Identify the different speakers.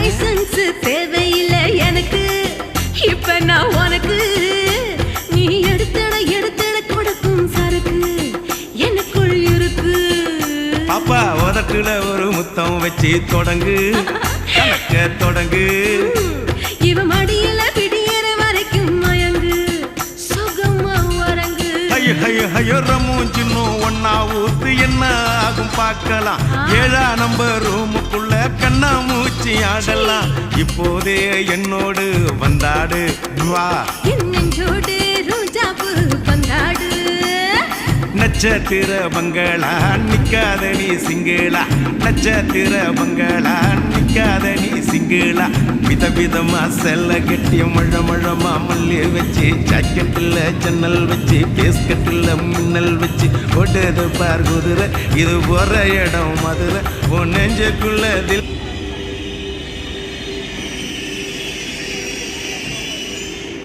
Speaker 1: Licence தேவையில்லை எனக்கு, இப்ப நான் உனக்கு. நீ எடுத்தட கொடுக்கும் சரக்கு எனக்குள் இருக்கு.
Speaker 2: பாப்பா உதட்டுல ஒரு முத்தம் வச்சு தொடங்கு, கணக்க தொடங்கு.
Speaker 1: இவ மடியில விடியற வரைக்கும் மயங்கு, சுகமா வரங்கு.
Speaker 2: ஐயோ ஐயோ ஐயோ ரமும் சின்னும் ஒன்னா ஊத்து என்ன ஆகும் பார்க்கலாம். 7ஆம் நம்பர் ரூமுக்குள்ள கண்ணா மூச்சி ஆடலாம். இப்போதே என்னோடு வந்தாடு வா,
Speaker 1: என் நெஞ்சோடு ரோஜாப்பு பந்தாடு.
Speaker 2: நட்சத்திர பங்களா நிக்காத நீ சிங்களா, நட்சத்திர பங்களா நிக்காத நீ சிங்களா. விதவிதமா செல்ல கட்டி மழமா மல்லி வச்சு, ஜாக்கெட்டில் ஜன்னல் வச்சு, பேஸ்கட்டில் மின்னல் வச்சு, ஓடுது பார் குதிரை இது போற இடம் மதுரை. உன் நெஞ்சுக்குள்ள